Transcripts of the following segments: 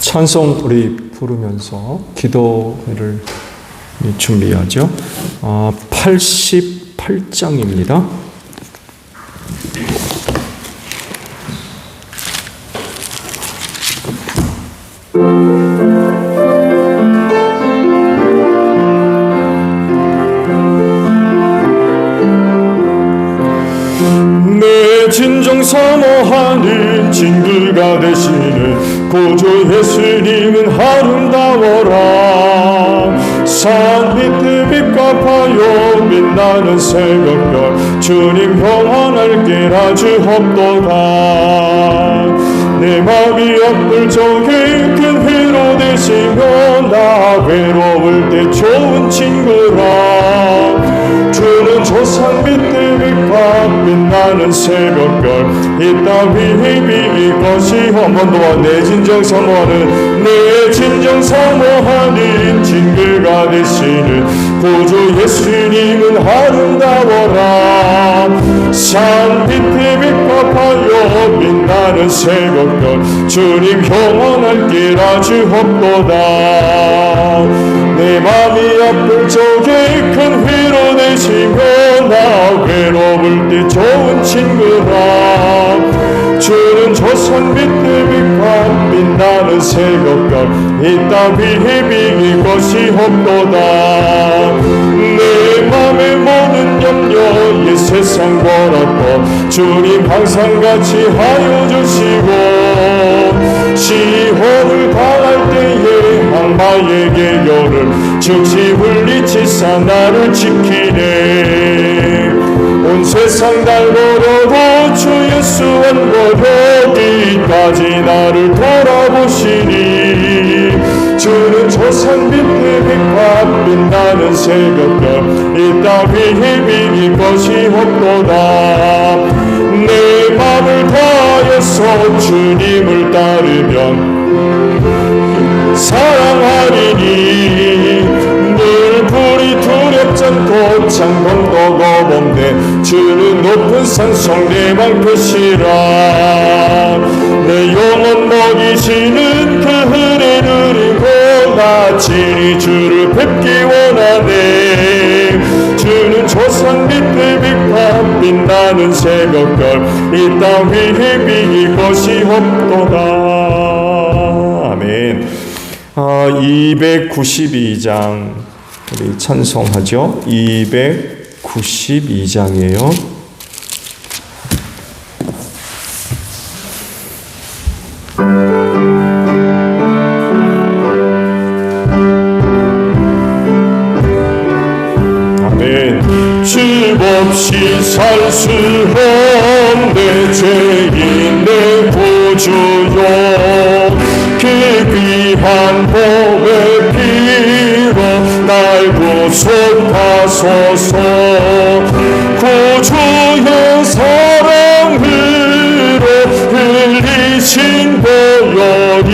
찬송 우리 부르면서 기도를 준비하죠. 88장입니다. 내 진정 사모하는 진들가 되시는 구주 예수님은 아름다워라. 산 밑에 빛과 파요 빛나는 새벽별 주님 평안할 길 아주 없도다. 내 맘이 아플 적에 큰 위로 되시며 나 외로울 때 좋은 친구라. 주는 조상 밑에 빛과 빛나는 새벽별 이따위 비길 것이 한 번 더 내 진정 사모하는 내 진정 사모하는 진글가 되시는 구주 예수님은 아름다워라. 산 밑에 빛과 파요 빛나는 새벽별 주님 평안할 길 아주 없도다. 내 맘이 아플 적에 큰 위로 되시며 나 외로울 때 좋은 친구라. 주는 조상 밑에 빛과 빛나는 새벽별 이따위 비길 것이 없도다. 내 맘의 모든 염려 이 세상 버렸고 주님 항상 같이 하여 주시고 시험을 당할 때에 악마의 계교를 즉시 물리치사 나를 지키네. 온 세상 날 걸어도 주 예수 한 것 여기까지 나를 돌아보시니. 주는 조상 밑에 빛과 빛나는 새벽별 이따위 비길 것이 없도다. 내 맘을 다해서 주님을 따르면 사랑하리니. 늘 불이 두렵지 않고 창공도 거범대 주는 높은 산속 내 방패시라. 내 영혼 먹이시는 그 은혜 누리고 나 친히 주를 뵙기 원하네. 주는 조상 밑에 빛과 빛나는 새벽별 이따위 비길 것이 없도다. 아멘. 292장 우리 찬송하죠. 292장이에요. 아멘. 주 없이 살 수 없네 죄인 내 구주여. 그 귀한 복의 피로 날 구속하소서. 구주의 사랑으로 흘리신 보혈이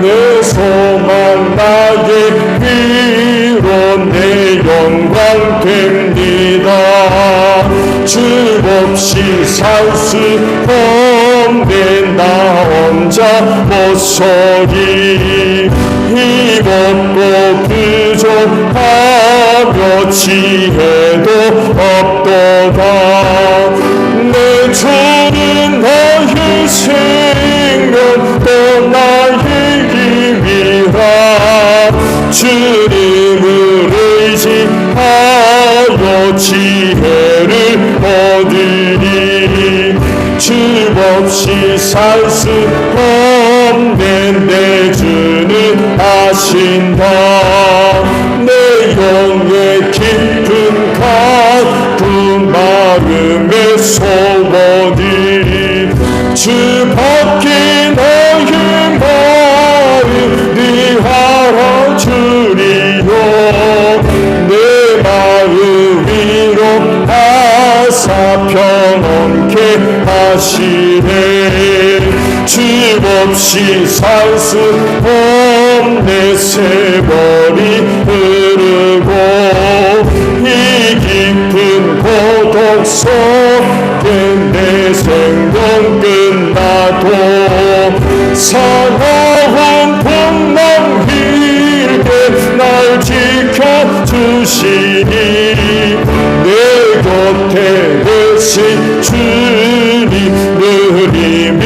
내 소망 나의 위로 내 영광 됩니다. 주 없이 살 수 없네 나 혼자 못서리. 이것도 부족하며 지혜도 없도다. 내 주는 나의 생명 또 나의 힘이라. 주님을 의지하여 지혜를 얻으니. 주 없이 살 수 없는 내 주는 아신다. 내 영의 깊은 가쁜 마음의 소원이 주 밖에 나의 마음 네 알아주리. 하시네. 주 없이 살 수 없네. 세월이 흐르고 이 깊은 고독 속에 내 생명 끝나도 사나운 풍랑 길게 날 지켜주시니 내 곁에 계신 주님 늘 힘이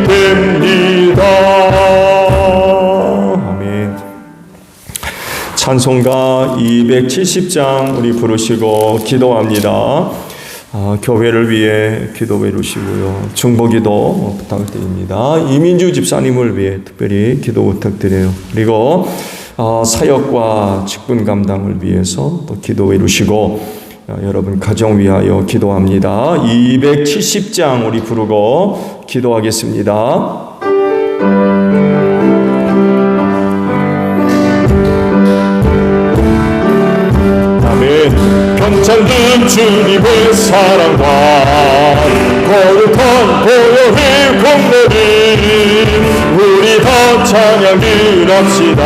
됩니다. 아멘. 찬송가 270장 우리 부르시고 기도합니다. 교회를 위해 기도해 주시고요. 중보기도 부탁드립니다. 이민주 집사님을 위해 특별히 기도 부탁드려요. 그리고 사역과 직분 감당을 위해서 또 기도해 주시고 여러분 가정 위하여 기도합니다. 270장 우리 부르고 기도하겠습니다. 편찬된 주님의 사랑과 거룩한 보혈의 공로를 우리 다 찬양을 합시다.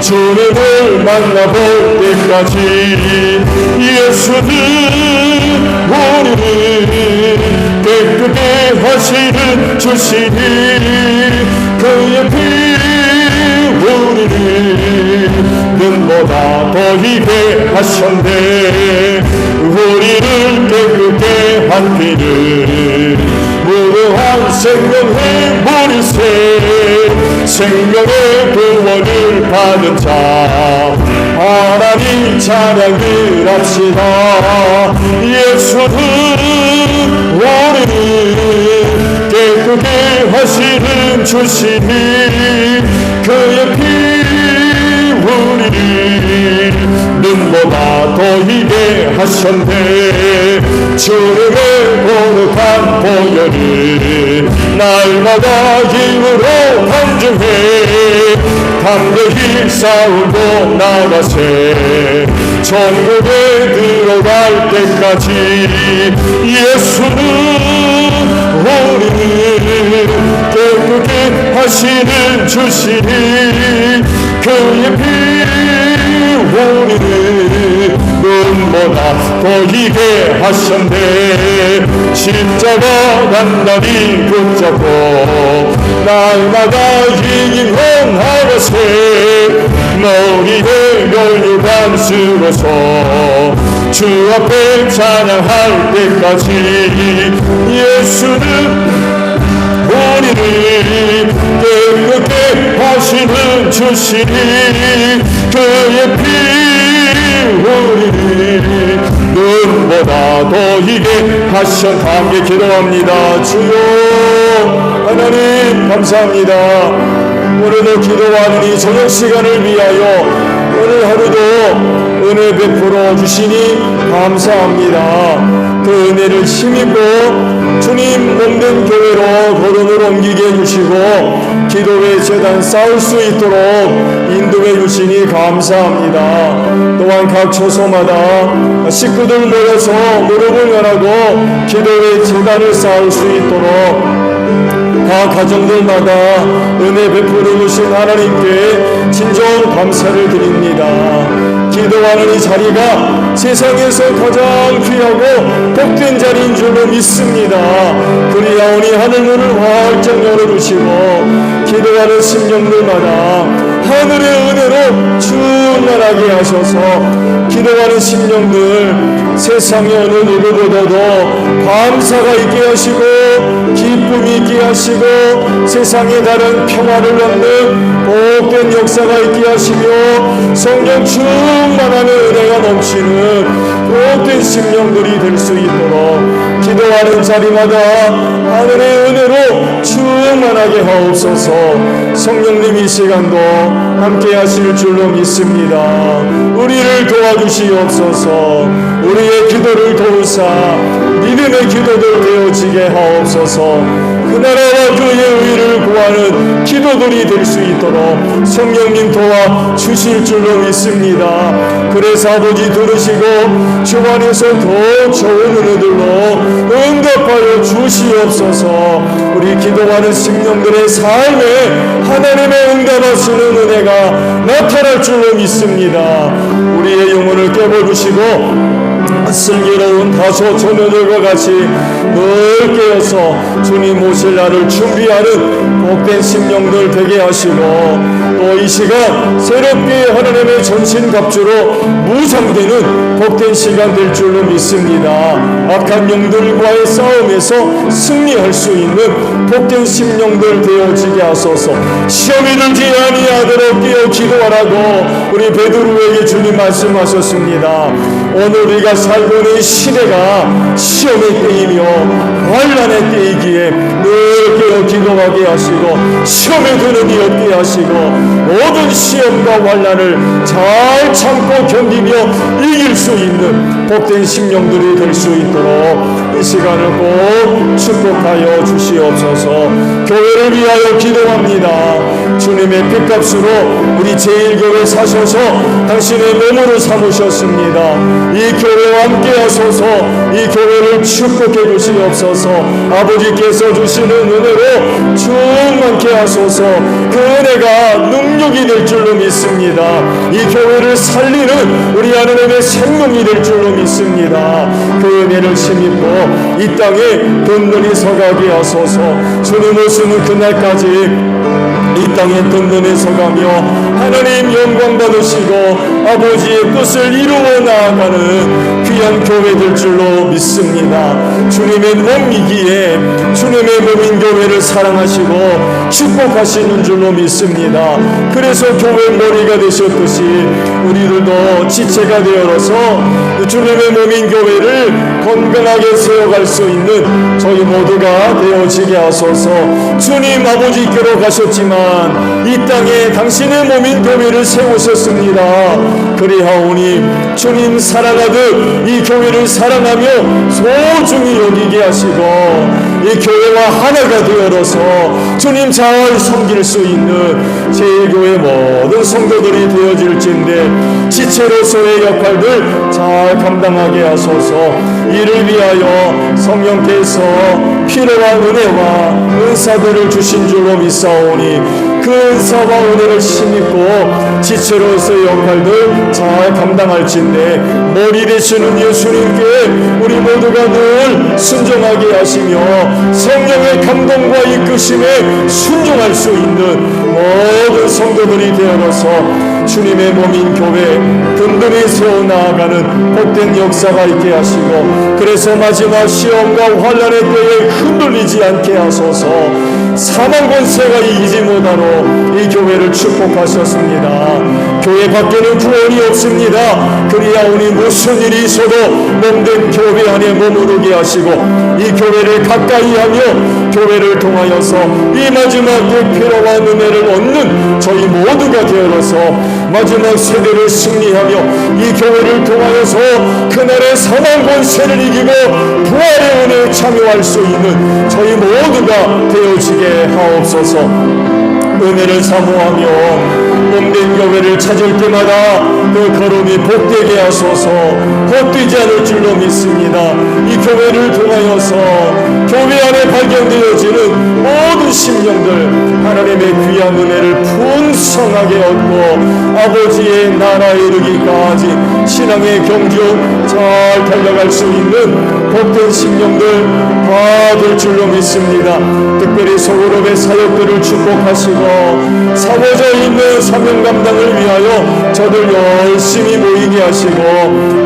주님을 만나볼 때까지 예수는 우리를 깨끗게 하시는 주시니 그의 피 우리를 눈보다 더 희게 하셨네. 우리를 깨끗게 한 피는 무궁한 생명의 물이세. 생명의 구원을 받은 자 하나님 찬양을 합시다. 예수는 우리를 깨끗게 하시는 주시니 그의 피 우리를 눈보다 더 희게 하셨네. 주님의 거룩한 보혈을 날마다 힘으로 간증해 담대히 싸우고 나가세. 천국에 들어갈 때까지 예수는 우리를 깨끗게 하시는 주시니 그의 피 우리를 눈보다 더 희게 하셨네. 십자가 단단히 붙잡고 날마다 인용하가세. 머리에 면류관 쓰고서 주 앞에 찬양할 때까지 예수는 우리를 깨끗게 하시는 주시니 그의 피 우리를 눈보다 더 희게 하셨. 함께 기도합니다. 주여 하나님 감사합니다. 오늘도 기도하는 이 저녁 시간을 위하여 오늘 하루도 은혜 베풀어 주시니 감사합니다. 그 은혜를 힘입고 주님 몸된 교회로 거론을 옮기게 해주시고 기도의 재단 쌓을 수 있도록 인도해 주시니 감사합니다. 또한 각 처소마다 식구들 모여서 무릎을 연하고 기도의 재단을 쌓을 수 있도록 각 가정들마다 은혜 베풀어 주신 하나님께 진정 감사를 드립니다. 기도하는 이 자리가 세상에서 가장 귀하고 복된 자리인 줄로 믿습니다. 그리하오니 하늘문을 활짝 열어주시고 기도하는 심령들마다 하늘의 은혜로 충만하게 하셔서 기도하는 심령들 세상의 어느 누구보다도 감사가 있게 하시고 기쁨이 있게 하시고 세상에 다른 평화를 얻는 복된 역사가 있게 하시며 성령 충만한 은혜가 넘치는 복된 심령들이 될 수 있도록 기도하는 자리마다 하늘의 은혜로 충만하게 하옵소서. 성령님 이 시간도 함께 하실 줄로 믿습니다. 우리를 도와주시옵소서. 우리의 기도를 도우사 믿음의 기도들 되어지게 하옵소서. 그 나라와 그의 의를 구하는 기도들이 될 수 있도록 성령님 도와 주실 줄로 믿습니다. 그래서 아버지 들으시고 주 안에서 더 좋은 은혜들로 응답하여 주시옵소서. 우리 기도하는 심령들의 삶에 하나님의 응답하시는 은혜가 나타날 줄로 믿습니다. 우리의 영혼을 깨워주시고 슬기로운 다소 처녀들과 같이 늘 깨어서 주님 오실 날을 준비하는 복된 심령들 되게 하시고, 또 이 시간 새롭게 하나님의 전신갑주로 무장되는 복된 시간 될 줄로 믿습니다. 악한 영들과의 싸움에서 승리할 수 있는 복된 심령들 되어지게 하소서. 시험이 들지 아니하도록 깨어 기도하라고 우리 베드로에게 주님 말씀하셨습니다. 오늘 우리가 살고 있는 시대가 시험의 때이며 환난의 때이기에 늘 깨어 기도하게 하시고 시험에 드는 이 없게 하시고 모든 시험과 환난을 잘 참고 견디며 이길 수 있는 복된 심령들이 될 수 있도록 이 시간을 꼭 축복하여 주시옵소서. 교회를 위하여 기도합니다. 주님의 피값으로 우리 제1교회 사셔서 당신의 몸으로 삼으셨습니다. 이 교회와 함께 하소서. 이 교회를 축복해 주시옵소서. 아버지께서 주시는 은혜로 충만케 하소서. 그 은혜가 능력이 될 줄로 믿습니다. 이 교회를 살리는 우리 하나님의 생명이 될 줄로 믿습니다. 그 은혜를 힘입고 이 땅에 든든히 서가게 하소서. 주님 오시는 그날까지 이 땅에 든든히 서가며 하나님 영광 받으시고 아버지의 뜻을 이루어 나아가는 귀한 교회 될 줄로 믿습니다. 주님의 몸이기에 주님의 몸인 교회를 사랑하시고 축복하시는 줄로 믿습니다. 그래서 교회 머리가 되셨듯이 우리들도 지체가 되어서 주님의 몸인 교회를 건강하게 세워갈 수 있는 저희 모두가 되어지게 하소서. 주님 아버지께로 가셨지만 이 땅에 당신의 몸인 교회를 세우셨습니다. 그리하오니 주님 사랑하듯 이 교회를 사랑하며 소중히 여기게 하시고 이 교회와 하나가 되어서 주님 잘 섬길 수 있는 제1교회 모든 성도들이 되어질진데 지체로서의 역할들 잘 감당하게 하소서. 이를 위하여 성령께서 필요한 은혜와 은사들을 주신 줄로 믿사오니 그 은사와 은혜를 힘입고 지체로서의 역할들 잘 감당할진데 머리 되시는 예수님께 우리 모두가 늘 순종하게 하시며 성령의 감동과 이끄심에 순종할 수 있는 모든 성도들이 되어서 주님의 몸인 교회 든든히 세워나가는 복된 역사가 있게 하시고, 그래서 마지막 시험과 환난의 때에 흔들리지 않게 하소서. 사망 권세가 이기지 못하도록 이 교회를 축복하셨습니다. 교회 밖에는 구원이 없습니다. 그리하오니 무슨 일이 있어도 몸된 교회 안에 머무르게 하시고 이 교회를 가까이 하며 교회를 통하여서 이 마지막 때 필요한 은혜를 얻는 저희 모두가 되어서 마지막 세대를 승리하며 이 교회를 통하여서 그날의 사망 권세를 이기고 부활의 은혜에 참여할 수 있는 저희 모두가 되어지게 하옵소서. 은혜를 사모하며 몸된 교회를 찾을 때마다 그 걸음이 복되게 하소서. 헛되지 않을 줄로 믿습니다. 이 교회를 통하여서 교회 안에 발견되어지는 모든 심령들 하나님의 귀한 은혜를 풍성하게 얻고 아버지의 나라에 이르기까지 신앙의 경주 잘 달려갈 수 있는 복된 심령들 다 될 줄로 믿습니다. 특별히 소그룹의 사역들을 축복하시고 사모져 있는 사명 감당을 위하여 저들 열심히 모이게 하시고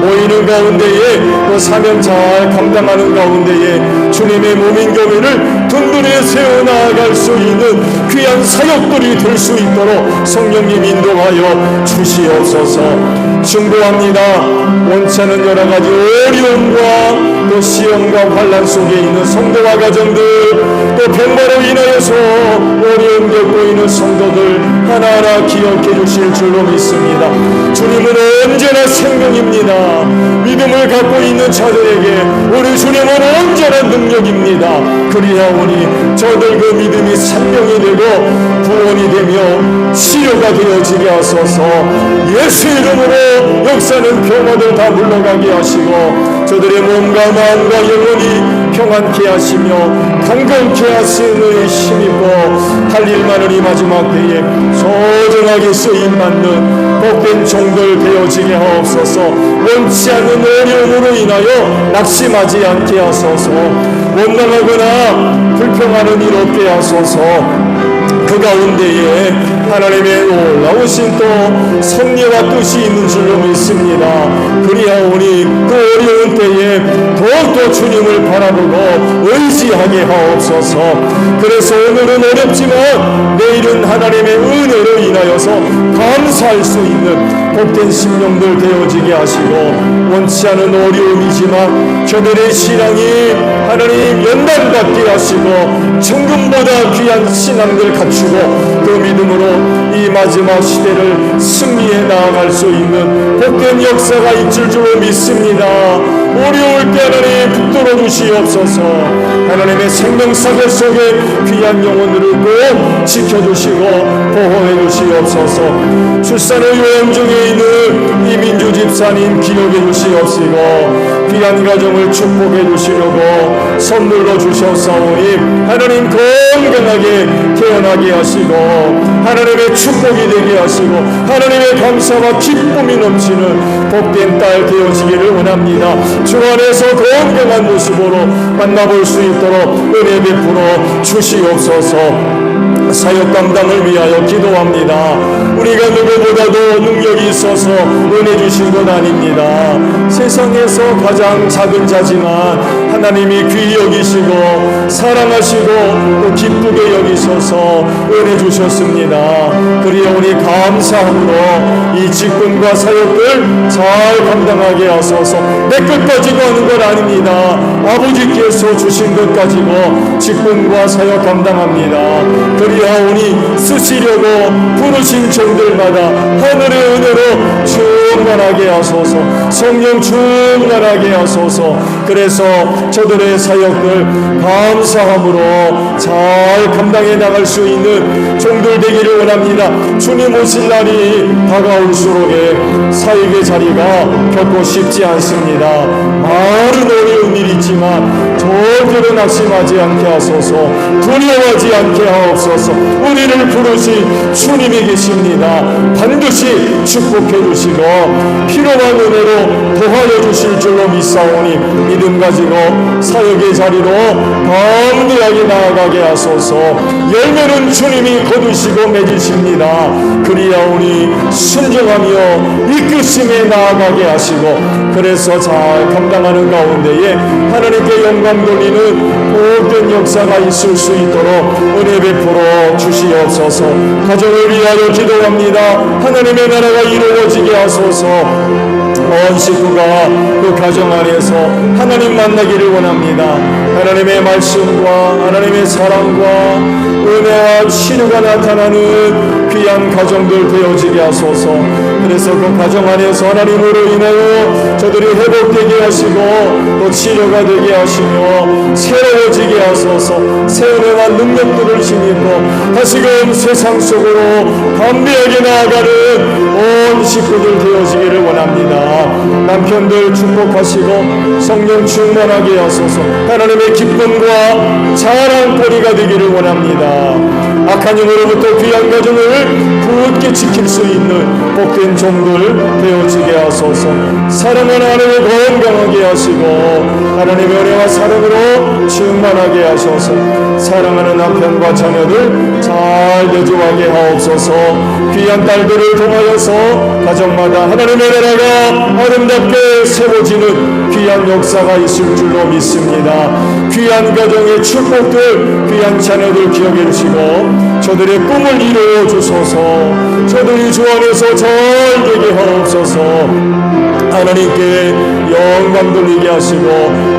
모이는 가운데에 그 사명 잘 감당하는 가운데에 주님의 몸인 교회를 든든히 세워나갈 수 있는 귀한 사역들이 될 수 있도록 성령님 인도하여 주시옵소서. 충고합니다. 원치 않은 여러 가지 어려움과 또 시험과 환난 속에 있는 성도와 가정들 또 병마로 인하여서 어려움 겪고 있는 성도들 하나하나 기억해 주실 줄로 믿습니다. 주님은 언제나 생명입니다. 믿음을 갖고 있는 자들에게 우리 주님은 언제나 능력입니다. 그리하오니 저들 그 믿음이 생명이 되고 구원이 되며 치료가 되어지게 하소서. 예수 이름으로 역사는 병원을 다 물러가게 하시고 저들의 몸과 마음과 영혼이 평안케 하시며 강건케 하시는 힘입고 할 일만을 이 마지막 때에 소중하게 쓰임받는 복된 종들 되어지게 하옵소서. 원치 않는 어려움으로 인하여 낙심하지 않게 하소서. 원망하거나 불평하는 일 없게 하소서. 그 가운데에 하나님의 놀라우신 또 섭리와 뜻이 있는 줄로 믿습니다. 그리하오니 그 어려운 때에 더욱더 주님을 바라보고 의지하게 하옵소서. 그래서 오늘은 어렵지만 내일은 하나님의 은혜로 인하여서 감사할 수 있는 복된 심령들 되어지게 하시고 원치 않은 어려움이지만 저들의 신앙이 하나님 연단받게 하시고 천금보다 귀한 신앙들 갖추고 그 믿음으로 이 마지막 시대를 승리해 나아갈 수 있는 복된 역사가 있을 줄로 믿습니다. 어려울 때 하나님 붙들어 주시옵소서. 하나님의 생명사계 속에 귀한 영혼들을 꼭 지켜주시고 보호해 주시옵소서. 출산 후 요양 중에 있는 이민주 집사님 기억해 주시옵시고 귀한 가정을 축복해 주시려고 선물로 주셨사오니 하나님 건강하게 태어나게 하시고 하나님의 축복이 되게 하시고 하나님의 감사와 기쁨이 넘치는 복된 딸 되어지기를 원합니다. 주 안에서 건강한 모습으로 만나볼 수 있도록 은혜 베풀어 주시옵소서. 사역 감당을 위하여 기도합니다. 우리가 누구보다도 능력이 있어서 은혜 주신 것 아닙니다. 세상에서 가장 작은 자지만 하나님이 귀히 여기시고 사랑하시고 또 기쁘게 여기셔서 은혜 주셨습니다. 그리하오니 감사함으로 이 직분과 사역을 잘 감당하게 하소서. 내 것 가지고 하는 건 아닙니다. 아버지께서 주신 것 가지고 직분과 사역 감당합니다. 그리하오니 쓰시려고 부르신 종들마다 하늘의 은혜로 충만하게 하소서. 성령 충만하게 하소서. 그래서 저들의 사역들 감사함으로 잘 감당해 나갈 수 있는 종들 되기를 원합니다. 주님 오실 날이 다가올수록에 사역의 자리가 결코 쉽지 않습니다. 많은 어려운 일이 있지만 절대로 낙심하지 않게 하소서. 두려워하지 않게 하옵소서. 우리를 부르신 주님이 계십니다. 반드시 축복해 주시고 필요한 은혜로 도와여 주실 줄로 믿사오니 믿음 가지고 사역의 자리로 담대하게 나아가게 하소서. 열매는 주님이 거두시고 맺으십니다. 그리하오니 순종하며 이끄심에 나아가게 하시고 그래서 잘 감당하는 가운데에 하나님께 영광 돌리는 복된 역사가 있을 수 있도록 은혜 베풀어 주시옵소서. 가정을 위하여 기도합니다. 하나님의 나라가 이루어지게 하소서. 온 식구가 그 가정 안에서 하나님 만나기를 원합니다. 하나님의 말씀과 하나님의 사랑과 은혜와 치료가 나타나는 귀한 가정들 되어지게 하소서. 그래서 그 가정 안에서 하나님으로 인하여 저들이 회복되게 하시고 또 치료가 되게 하시며 새로워지게 하소서. 새 은혜와 능력들을 힘입고 다시금 세상 속으로 담대하게 나아가는 온 식구들 되어지기를 원합니다. 남편들 축복하시고 성령 충만하게 하소서. 하나님의 기쁨과 자랑거리가 되기를 원합니다. 악한 영으로부터 귀한 가정을 굳게 지킬 수 있는 복된 종들 되어지게 하소서. 사랑하는 하나님을 건강하게 하시고 하나님의 은혜와 사랑으로 충만하게 하소서. 사랑하는 남편과 자녀들 잘 내조하게 하옵소서. 귀한 딸들을 통하여서 가정마다 하나님의 나라가 아름답게 세워지는 귀한 역사가 있을 줄로 믿습니다. 귀한 가정의 축복들, 귀한 자녀들 기억해 주시고 저들의 꿈을 이루어 주소서. 저들이 주 안에서 잘 되게 하옵소서. 하나님께 영광 돌리게 하시고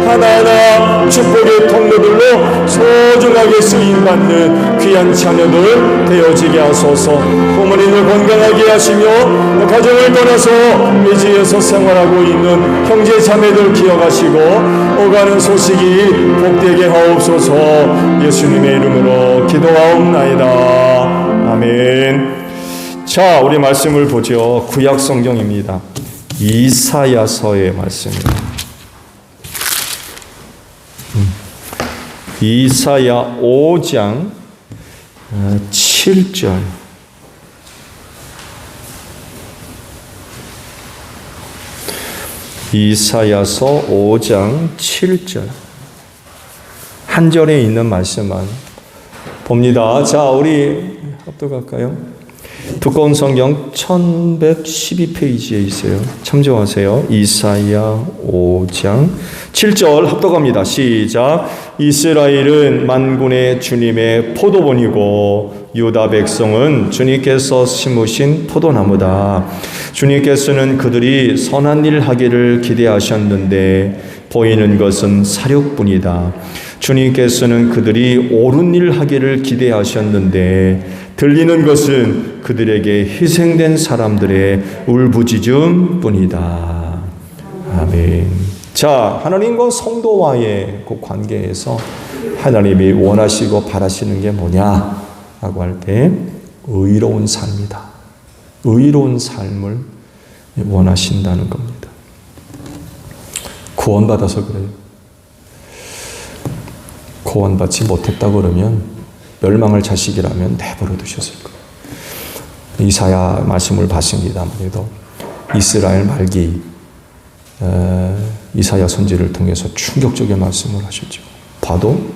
하나하나 축복의 통로들로 소중하게 쓰임받는 귀한 자녀들 되어지게 하소서. 부모님을 건강하게 하시며 가정을 떠나서 외지에서 생활하고 있는 형제 자매들 기억하시고 오가는 소식이 복되게 하옵소서. 예수님의 이름으로 기도하옵나이다. 아멘. 자, 우리 말씀을 보죠. 구약 성경입니다. 이사야서의 말씀입니다. 이사야 5장 7절. 이사야서 5장 7절. 한 절에 있는 말씀만 봅니다. 자, 우리 합독할까요? 두꺼운 성경 1112페이지에 있어요. 참조하세요. 이사야 5장 7절 합독합니다. 시작. 이스라엘은 만군의 주님의 포도원이고 유다 백성은 주님께서 심으신 포도나무다. 주님께서는 그들이 선한 일 하기를 기대하셨는데 보이는 것은 사력뿐이다. 주님께서는 그들이 옳은 일 하기를 기대하셨는데 들리는 것은 그들에게 희생된 사람들의 울부짖음뿐이다. 아멘. 자, 하나님과 성도와의 그 관계에서 하나님이 원하시고 바라시는 게 뭐냐라고 할 때 의로운 삶이다. 의로운 삶을 원하신다는 겁니다. 구원받아서 그래요. 구원받지 못했다 그러면 멸망할 자식이라면 내버려 두셨을 거예요. 이사야 말씀을 봤습니다. 그래도 이스라엘 말기 이사야 선지를 통해서 충격적인 말씀을 하셨죠. 봐도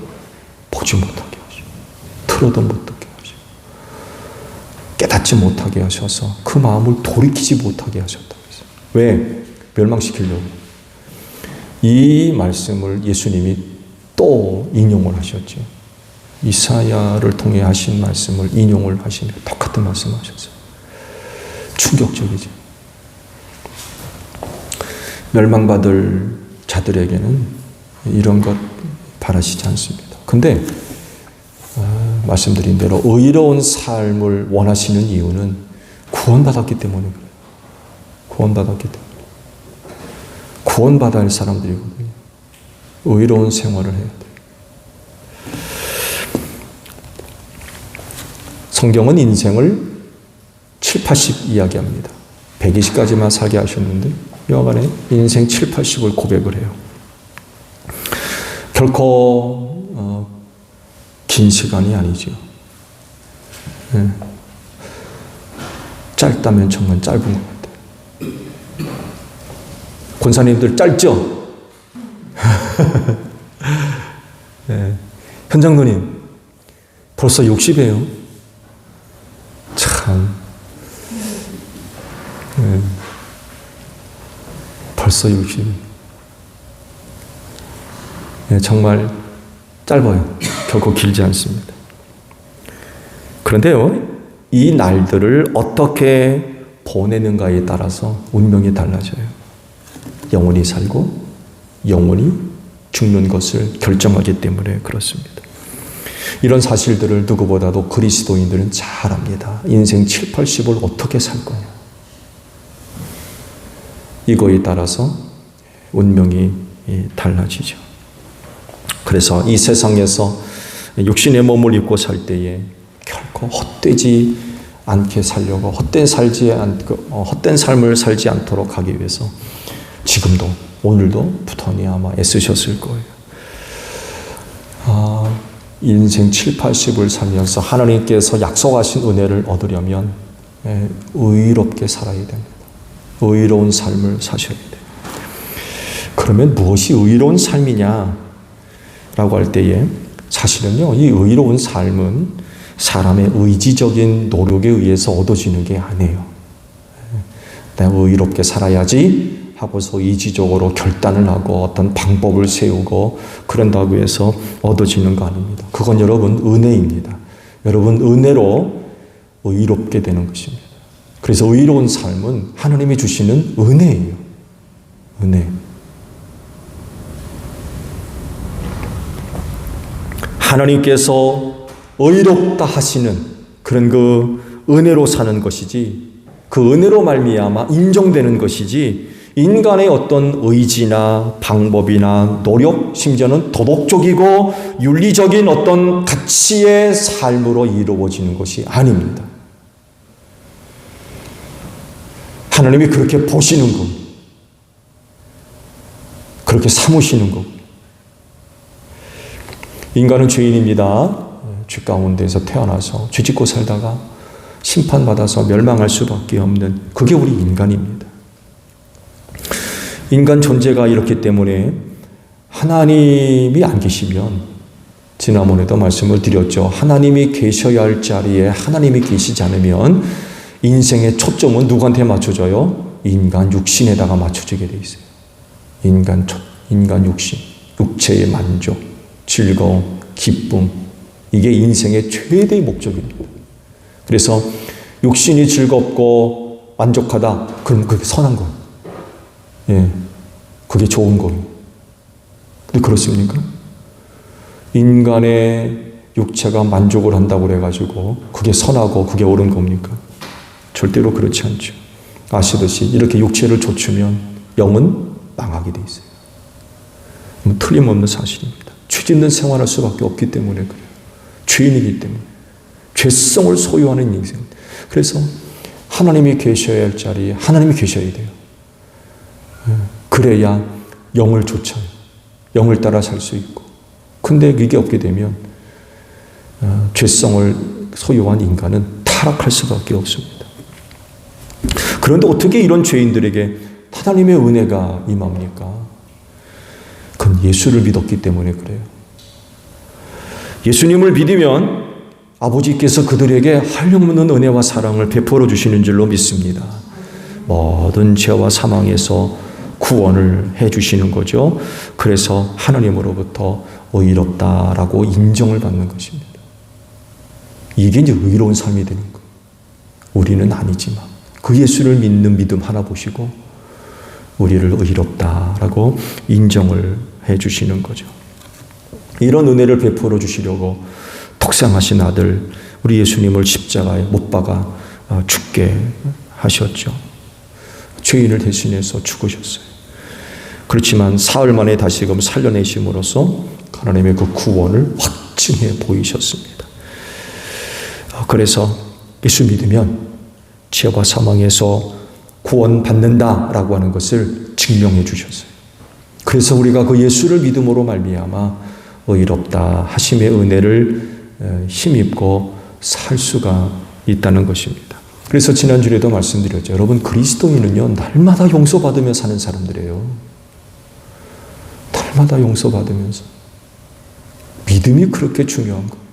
보지 못하게 하시고 들어도 못 듣게 하시고 깨닫지 못하게 하셔서 그 마음을 돌이키지 못하게 하셨다고 했어요. 왜? 멸망시키려고. 이 말씀을 예수님이 또 인용을 하셨죠. 이사야를 통해 하신 말씀을 인용을 하시며 똑같은 말씀을 하셨어요. 충격적이죠. 멸망받을 자들에게는 이런 것 바라시지 않습니다. 근데 말씀드린 대로 의로운 삶을 원하시는 이유는 구원받았기 때문에 그래요. 구원받았기 때문에. 구원받아야 할 사람들이거든요. 의로운 생활을 해야 돼요. 성경은 인생을 7, 80 이야기합니다. 120까지만 살게 하셨는데 여하간에 인생 7, 80을 고백을 해요. 결코 긴 시간이 아니죠. 네. 짧다면 정말 짧은 것 같아요. 권사님들 짧죠? 네. 현장도님 벌써 60이에요. 참. 네. 벌써 60. 네, 정말 짧아요. 결코 길지 않습니다. 그런데요, 이 날들을 어떻게 보내는가에 따라서 운명이 달라져요. 영원히 살고 영원히 죽는 것을 결정하기 때문에 그렇습니다. 이런 사실들을 누구보다도 그리스도인들은 잘 압니다. 인생 7, 80을 어떻게 살 거냐. 이거에 따라서 운명이 달라지죠. 그래서 이 세상에서 육신의 몸을 입고 살 때에 결코 헛되지 않게 살려고 헛된 삶을 살지 않도록 하기 위해서 지금도 오늘도 부단히 아마 애쓰셨을 거예요. 인생 7, 80을 살면서 하나님께서 약속하신 은혜를 얻으려면 의롭게 살아야 됩니다. 의로운 삶을 사셔야 돼요. 그러면 무엇이 의로운 삶이냐? 라고 할 때에 사실은요, 이 의로운 삶은 사람의 의지적인 노력에 의해서 얻어지는 게 아니에요. 내가 의롭게 살아야지 하고서 의지적으로 결단을 하고 어떤 방법을 세우고 그런다고 해서 얻어지는 거 아닙니다. 그건 여러분 은혜입니다. 여러분 은혜로 의롭게 되는 것입니다. 그래서 의로운 삶은 하나님이 주시는 은혜예요. 은혜. 하나님께서 의롭다 하시는 그런 그 은혜로 사는 것이지, 그 은혜로 말미암아 인정되는 것이지, 인간의 어떤 의지나 방법이나 노력, 심지어는 도덕적이고 윤리적인 어떤 가치의 삶으로 이루어지는 것이 아닙니다. 하나님이 그렇게 보시는 것, 그렇게 삼으시는 것. 인간은 죄인입니다. 죄 가운데서 태어나서 죄 짓고 살다가 심판받아서 멸망할 수밖에 없는, 그게 우리 인간입니다. 인간 존재가 이렇기 때문에 하나님이 안 계시면, 지난번에도 말씀을 드렸죠. 하나님이 계셔야 할 자리에 하나님이 계시지 않으면 인생의 초점은 누구한테 맞춰져요? 인간 육신에다가 맞춰지게 돼 있어요. 인간 육신, 육체의 만족, 즐거움, 기쁨, 이게 인생의 최대의 목적입니다. 그래서 육신이 즐겁고 만족하다, 그럼 그게 선한 거예요. 예, 그게 좋은 거예요. 근데 그렇습니까? 인간의 육체가 만족을 한다고 그래가지고 그게 선하고 그게 옳은 겁니까? 절대로 그렇지 않죠. 아시듯이 이렇게 육체를 좇으면 영은 망하게 돼 있어요. 틀림없는 사실입니다. 죄 짓는 생활할 수밖에 없기 때문에 그래요. 죄인이기 때문에. 죄성을 소유하는 인생. 그래서 하나님이 계셔야 할 자리에 하나님이 계셔야 돼요. 그래야 영을 좇아요. 영을 따라 살 수 있고. 근데 이게 없게 되면 죄성을 소유한 인간은 타락할 수밖에 없습니다. 그런데 어떻게 이런 죄인들에게 하나님의 은혜가 임합니까? 그건 예수를 믿었기 때문에 그래요. 예수님을 믿으면 아버지께서 그들에게 한량없는 은혜와 사랑을 베풀어 주시는 줄로 믿습니다. 모든 죄와 사망에서 구원을 해 주시는 거죠. 그래서 하나님으로부터 의롭다라고 인정을 받는 것입니다. 이게 이제 의로운 삶이 되는 거예요. 우리는 아니지만 그 예수를 믿는 믿음 하나 보시고 우리를 의롭다라고 인정을 해 주시는 거죠. 이런 은혜를 베풀어 주시려고 독생하신 아들 우리 예수님을 십자가에 못 박아 죽게 하셨죠. 죄인을 대신해서 죽으셨어요. 그렇지만 사흘 만에 다시금 살려내심으로써 하나님의 그 구원을 확증해 보이셨습니다. 그래서 예수 믿으면 죄와 사망에서 구원받는다라고 하는 것을 증명해 주셨어요. 그래서 우리가 그 예수를 믿음으로 말미암아 의롭다 하심의 은혜를 힘입고 살 수가 있다는 것입니다. 그래서 지난주에도 말씀드렸죠. 여러분, 그리스도인은요, 날마다 용서받으며 사는 사람들이에요. 날마다 용서받으면서. 믿음이 그렇게 중요한 거예요.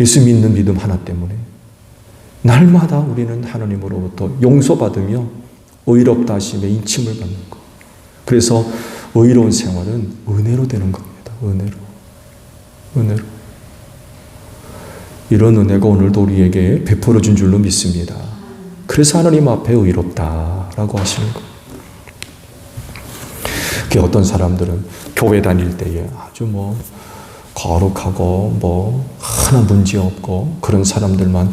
예수 믿는 믿음 하나 때문에 날마다 우리는 하나님으로부터 용서받으며 의롭다 하심에 인침을 받는 것. 그래서 의로운 생활은 은혜로 되는 겁니다. 은혜로. 이런 은혜가 오늘도 우리에게 베풀어 준 줄로 믿습니다. 그래서 하나님 앞에 의롭다라고 하시는 거예요. 어떤 사람들은 교회 다닐 때에 아주 거룩하고 하나 문제 없고 그런 사람들만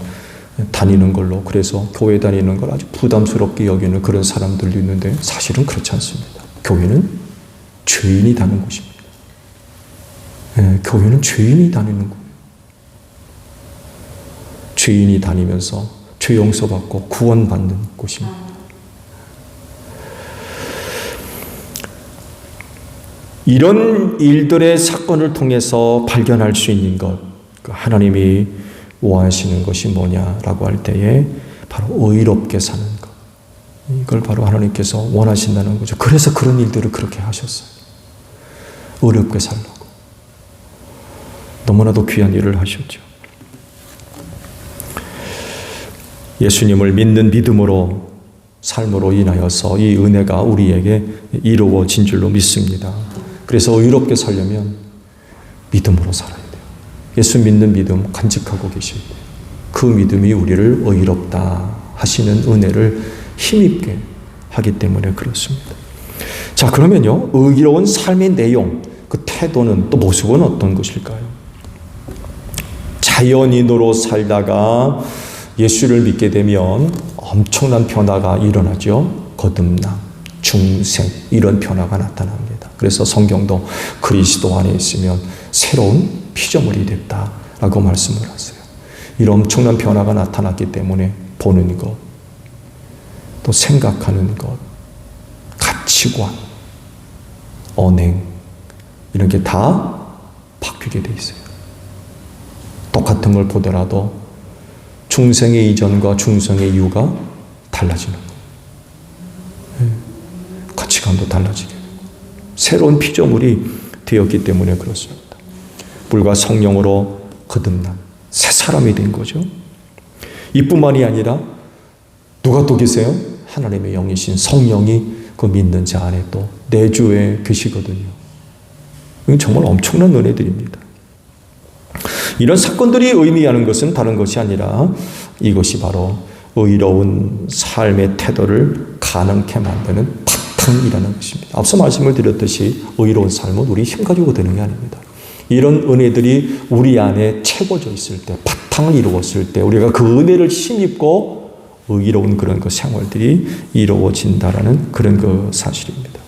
다니는 걸로, 그래서 교회 다니는 걸 아주 부담스럽게 여기는 그런 사람들도 있는데 사실은 그렇지 않습니다. 교회는 죄인이 다니는 곳입니다. 교회는 죄인이 다니는 거예요. 죄인이 다니면서 죄 용서받고 구원받는 곳입니다. 이런 일들의 사건을 통해서 발견할 수 있는 것, 하나님이 원하시는 것이 뭐냐라고 할 때에 바로 의롭게 사는 것. 이걸 바로 하나님께서 원하신다는 거죠. 그래서 그런 일들을 그렇게 하셨어요. 의롭게 살라고. 너무나도 귀한 일을 하셨죠. 예수님을 믿는 믿음으로 삶으로 인하여서 이 은혜가 우리에게 이루어진 줄로 믿습니다. 그래서 의롭게 살려면 믿음으로 살아야 돼요. 예수 믿는 믿음 간직하고 계셔야 돼요. 그 믿음이 우리를 의롭다 하시는 은혜를 힘있게 하기 때문에 그렇습니다. 자, 그러면요, 의로운 삶의 내용, 그 태도는 또 모습은 어떤 것일까요? 자연인으로 살다가 예수를 믿게 되면 엄청난 변화가 일어나죠. 거듭남, 중생, 이런 변화가 나타납니다. 그래서 성경도 그리스도 안에 있으면 새로운 피조물이 됐다라고 말씀을 하세요. 이런 엄청난 변화가 나타났기 때문에 보는 것, 또 생각하는 것, 가치관, 언행, 이런 게 다 바뀌게 돼 있어요. 똑같은 걸 보더라도 중생의 이전과 중생의 이후가 달라지는 거예요. 가치관도 달라지게 되고 새로운 피조물이 되었기 때문에 그렇습니다. 물과 성령으로 거듭난 새 사람이 된 거죠. 이뿐만이 아니라 누가 또 계세요? 하나님의 영이신 성령이 그 믿는 자 안에 또 내주에 계시거든요. 이건 정말 엄청난 은혜들입니다. 이런 사건들이 의미하는 것은 다른 것이 아니라 이것이 바로 의로운 삶의 태도를 가능케 만드는 바탕이라는 것입니다. 앞서 말씀을 드렸듯이 의로운 삶은 우리 힘 가지고 되는 게 아닙니다. 이런 은혜들이 우리 안에 채워져 있을 때, 바탕을 이루었을 때 우리가 그 은혜를 힘입고 의로운 그런 그 생활들이 이루어진다라는 그런 그 사실입니다.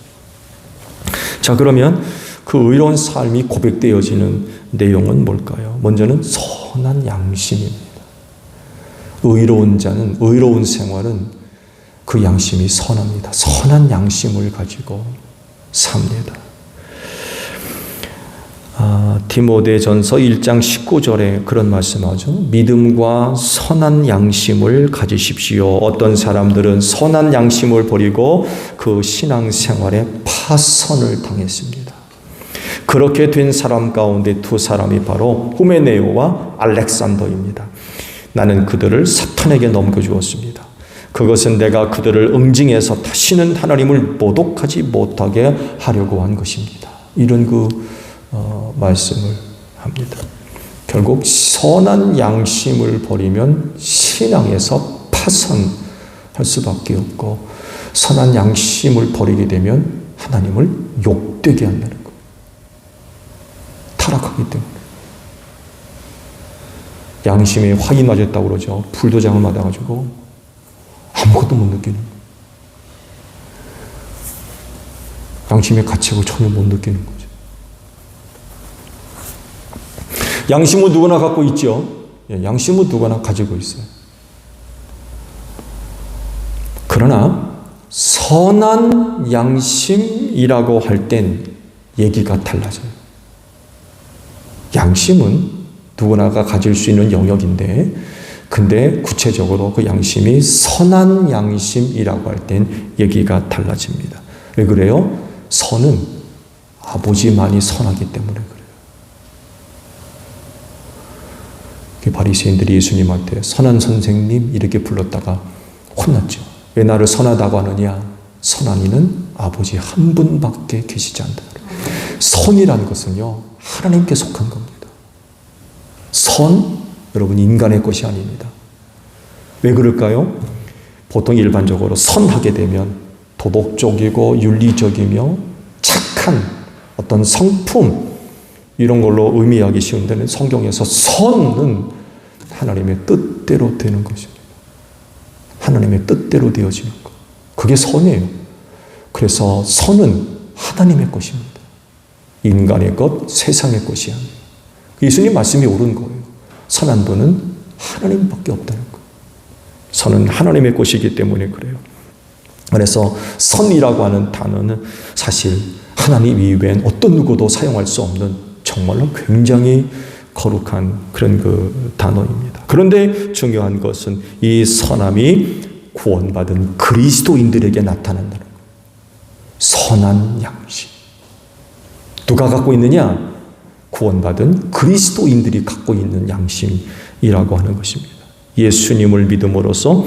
자, 그러면 그 의로운 삶이 고백되어지는 내용은 뭘까요? 먼저는 선한 양심입니다. 의로운 자는, 의로운 생활은 그 양심이 선합니다. 선한 양심을 가지고 삽니다. 디모데전서 1장 19절에 그런 말씀하죠. 믿음과 선한 양심을 가지십시오. 어떤 사람들은 선한 양심을 버리고 그 신앙생활에 파선을 당했습니다. 그렇게 된 사람 가운데 두 사람이 바로 후메네오와 알렉산더입니다. 나는 그들을 사탄에게 넘겨주었습니다. 그것은 내가 그들을 응징해서 다시는 하나님을 모독하지 못하게 하려고 한 것입니다. 이런 말씀을 합니다. 결국 선한 양심을 버리면 신앙에서 파선할 수밖에 없고, 선한 양심을 버리게 되면 하나님을 욕되게 한다는 거예요. 타락하기 때문에. 양심에 화이 맞았다고 그러죠. 불도장을 맞아가지고 아무것도 못 느끼는 거예요. 양심의 가책을 전혀 못 느끼는 거죠. 양심은 누구나 갖고 있죠. 양심은 누구나 가지고 있어요. 그러나 선한 양심이라고 할 땐 얘기가 달라져요. 양심은 누구나가 가질 수 있는 영역인데, 근데 구체적으로 그 양심이 선한 양심이라고 할 땐 얘기가 달라집니다. 왜 그래요? 선은 아버지만이 선하기 때문에 그래요. 바리새인들이 예수님한테 선한 선생님 이렇게 불렀다가 혼났죠. 왜 나를 선하다고 하느냐? 선한 이는 아버지 한 분밖에 계시지 않다. 선이라는 것은요, 하나님께 속한 겁니다. 선, 여러분, 인간의 것이 아닙니다. 왜 그럴까요? 보통 일반적으로 선하게 되면 도덕적이고 윤리적이며 착한 어떤 성품, 이런 걸로 의미하기 쉬운데, 성경에서 선은 하나님의 뜻대로 되는 것입니다. 하나님의 뜻대로 되어지는 것. 그게 선이에요. 그래서 선은 하나님의 것입니다. 인간의 것, 세상의 것이 아니에요. 예수님 말씀이 옳은 거예요. 선한 분은 하나님밖에 없다는 거예요. 선은 하나님의 것이기 때문에 그래요. 그래서 선이라고 하는 단어는 사실 하나님 이외엔 어떤 누구도 사용할 수 없는 정말로 굉장히 거룩한 그런 단어입니다. 그런데 중요한 것은 이 선함이 구원받은 그리스도인들에게 나타난다는 거예요. 선한 양심. 누가 갖고 있느냐? 구원받은 그리스도인들이 갖고 있는 양심이라고 하는 것입니다. 예수님을 믿음으로써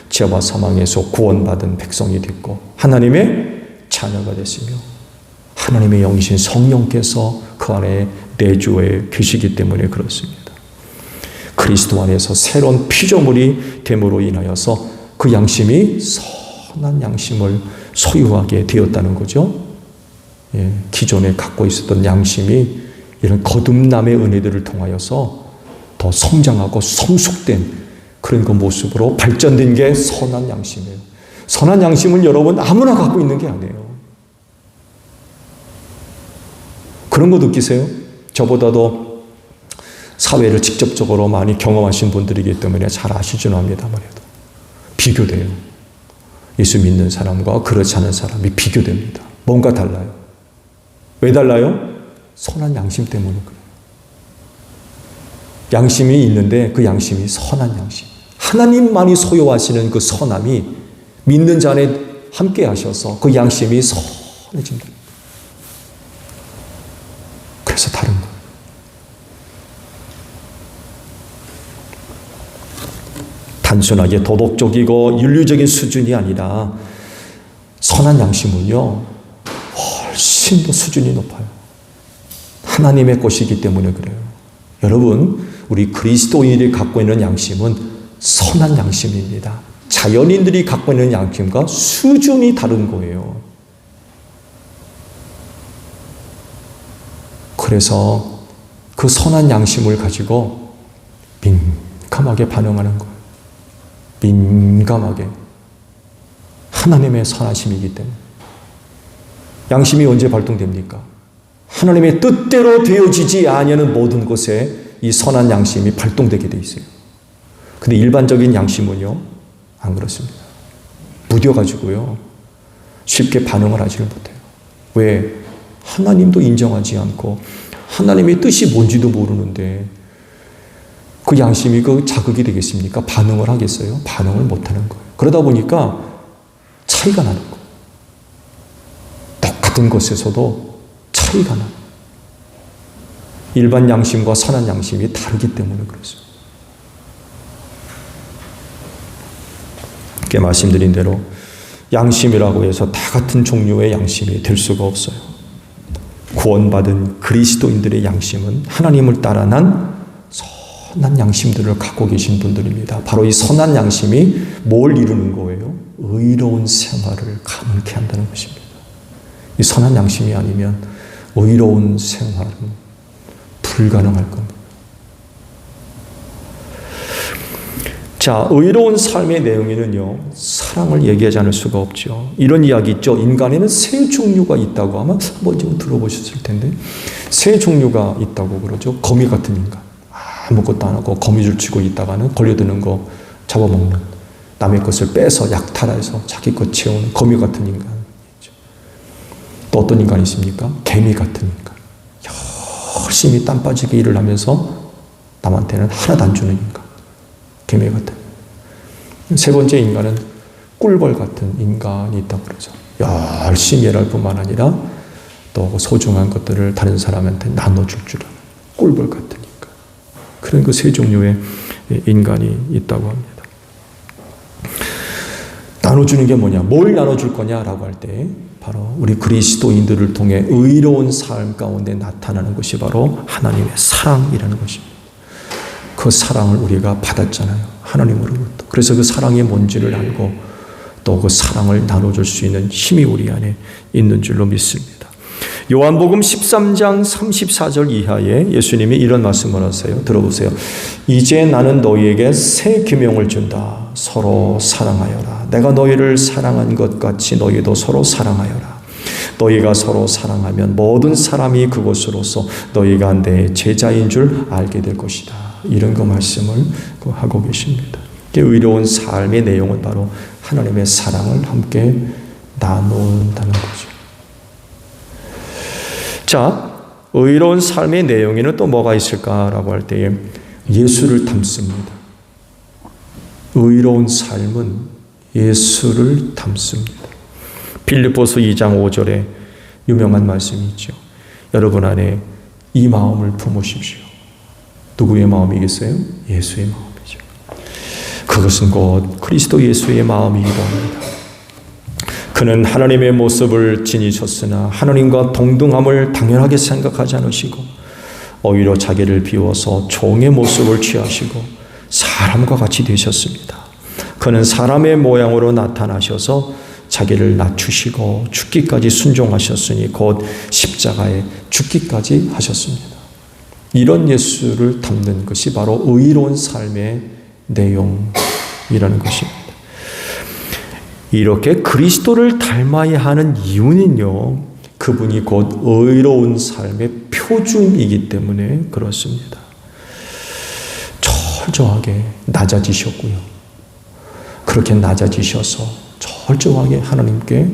죄와 사망에서 구원받은 백성이 됐고 하나님의 자녀가 됐으며 하나님의 영이신 성령께서 그 안에 내주에 계시기 때문에 그렇습니다. 그리스도 안에서 새로운 피조물이 됨으로 인하여서 그 양심이 선한 양심을 소유하게 되었다는 거죠. 예, 기존에 갖고 있었던 양심이 이런 거듭남의 은혜들을 통하여서 더 성장하고 성숙된 그런 그 모습으로 발전된 게 선한 양심이에요. 선한 양심은 여러분 아무나 갖고 있는 게 아니에요. 그런 거 느끼세요? 저보다도 사회를 직접적으로 많이 경험하신 분들이기 때문에 잘 아시지는 합니다만도 비교돼요. 예수 믿는 사람과 그렇지 않은 사람이 비교됩니다. 뭔가 달라요. 왜 달라요? 선한 양심 때문에 그래요. 양심이 있는데 그 양심이 선한 양심. 하나님만이 소유하시는 그 선함이 믿는 자 안에 함께 하셔서 그 양심이 선해진다. 그래서 다른 거예요. 단순하게 도덕적이고 윤리적인 수준이 아니라 선한 양심은요, 훨씬 더 수준이 높아요. 하나님의 것이기 때문에 그래요. 여러분, 우리 그리스도인들이 갖고 있는 양심은 선한 양심입니다. 자연인들이 갖고 있는 양심과 수준이 다른 거예요. 그래서 그 선한 양심을 가지고 민감하게 반응하는 거예요. 민감하게. 하나님의 선하심이기 때문에. 양심이 언제 발동됩니까? 하나님의 뜻대로 되어지지 아니하는 모든 곳에 이 선한 양심이 발동되게 돼 있어요. 근데 일반적인 양심은요, 안 그렇습니다. 무뎌가지고요, 쉽게 반응을 하지를 못해요. 왜? 하나님도 인정하지 않고 하나님의 뜻이 뭔지도 모르는데 그 양심이 그 자극이 되겠습니까? 반응을 하겠어요? 반응을 못하는 거예요. 그러다 보니까 차이가 나는 거예요. 똑같은 것에서도 차이가 나요. 일반 양심과 선한 양심이 다르기 때문에 그렇습니다. 이렇게 말씀드린 대로 양심이라고 해서 다 같은 종류의 양심이 될 수가 없어요. 구원받은 그리스도인들의 양심은 하나님을 따라 난 선한 양심들을 갖고 계신 분들입니다. 바로 이 선한 양심이 뭘 이루는 거예요? 의로운 생활을 가능케 한다는 것입니다. 이 선한 양심이 아니면 의로운 생활은 불가능할 겁니다. 자, 의로운 삶의 내용에는요, 사랑을 얘기하지 않을 수가 없죠. 이런 이야기 있죠. 인간에는 세 종류가 있다고 아마 한번 좀 들어보셨을 텐데, 세 종류가 있다고 그러죠. 거미 같은 인간. 아무것도 안 하고 거미줄 치고 있다가는 걸려드는 거 잡아먹는, 남의 것을 빼서 약탈해서 자기 것 채우는 거미 같은 인간. 또 어떤 인간이 있습니까? 개미 같은 인간. 열심히 땀 빠지게 일을 하면서 남한테는 하나도 안 주는 인간. 개미 같은. 세 번째 인간은 꿀벌 같은 인간이 있다고 그러죠. 열심히 일할 뿐만 아니라 또 소중한 것들을 다른 사람한테 나눠줄 줄 아는 꿀벌 같은 인간. 그런 그 세 종류의 인간이 있다고 합니다. 나눠주는 게 뭐냐? 뭘 나눠줄 거냐라고 할 때 바로 우리 그리스도인들을 통해 의로운 삶 가운데 나타나는 것이 바로 하나님의 사랑이라는 것입니다. 그 사랑을 우리가 받았잖아요. 하나님으로부터. 그래서 그 사랑이 뭔지를 알고 또 그 사랑을 나눠줄 수 있는 힘이 우리 안에 있는 줄로 믿습니다. 요한복음 13장 34절 이하에 예수님이 이런 말씀을 하세요. 들어보세요. 이제 나는 너희에게 새 계명을 준다. 서로 사랑하여라. 내가 너희를 사랑한 것 같이 너희도 서로 사랑하여라. 너희가 서로 사랑하면 모든 사람이 그것으로서 너희가 내 제자인 줄 알게 될 것이다. 이런 그 말씀을 하고 계십니다. 의로운 삶의 내용은 바로 하나님의 사랑을 함께 나눈다는 거죠. 자, 의로운 삶의 내용에는 또 뭐가 있을까라고 할 때에 예수를 담습니다. 의로운 삶은 예수를 담습니다. 빌립보서 2장 5절에 유명한 말씀이 있죠. 여러분 안에 이 마음을 품으십시오. 누구의 마음이겠어요? 예수의 마음이죠. 그것은 곧 그리스도 예수의 마음이기도 합니다. 그는 하나님의 모습을 지니셨으나 하나님과 동등함을 당연하게 생각하지 않으시고 오히려 자기를 비워서 종의 모습을 취하시고 사람과 같이 되셨습니다. 그는 사람의 모양으로 나타나셔서 자기를 낮추시고 죽기까지 순종하셨으니 곧 십자가에 죽기까지 하셨습니다. 이런 예수를 담는 것이 바로 의로운 삶의 내용이라는 것입니다. 이렇게 그리스도를 닮아야 하는 이유는요, 그분이 곧 의로운 삶의 표준이기 때문에 그렇습니다. 철저하게 낮아지셨고요. 그렇게 낮아지셔서 철저하게 하나님께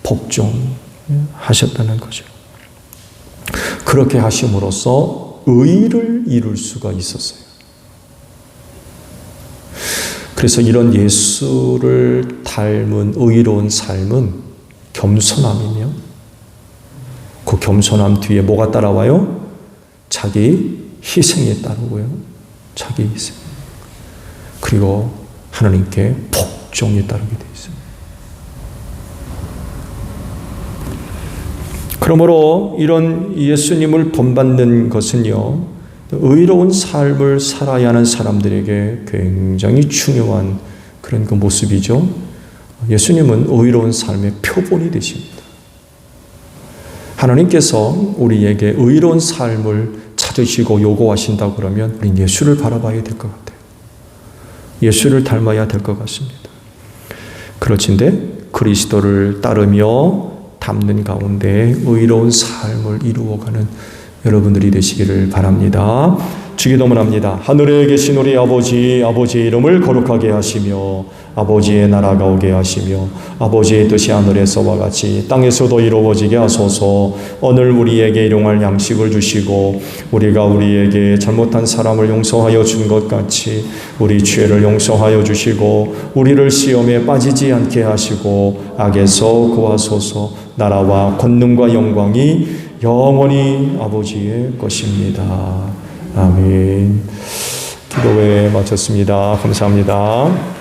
복종하셨다는 거죠. 그렇게 하심으로써 의를 이룰 수가 있었어요. 그래서 이런 예수를 닮은 의로운 삶은 겸손함이며 그 겸손함 뒤에 뭐가 따라와요? 자기 희생이 따르고요. 자기 희생. 그리고 하나님께 복종이 따르게 되어 있습니다. 그러므로 이런 예수님을 본받는 것은요, 의로운 삶을 살아야 하는 사람들에게 굉장히 중요한 그런 그 모습이죠. 예수님은 의로운 삶의 표본이 되십니다. 하나님께서 우리에게 의로운 삶을 찾으시고 요구하신다고 그러면 우리 예수를 바라봐야 될 것 같아요. 예수를 닮아야 될 것 같습니다. 그렇진데 그리스도를 따르며 담는 가운데 의로운 삶을 이루어가는 여러분들이 되시기를 바랍니다. 주기도문 합니다. 하늘에 계신 우리 아버지, 아버지의 이름을 거룩하게 하시며 아버지의 나라가 오게 하시며 아버지의 뜻이 하늘에서와 같이 땅에서도 이루어지게 하소서. 오늘 우리에게 일용할 양식을 주시고 우리가 우리에게 잘못한 사람을 용서하여 준 것 같이 우리 죄를 용서하여 주시고 우리를 시험에 빠지지 않게 하시고 악에서 구하소서. 나라와 권능과 영광이 영원히 아버지의 것입니다. 아멘. 기도회 마쳤습니다. 감사합니다.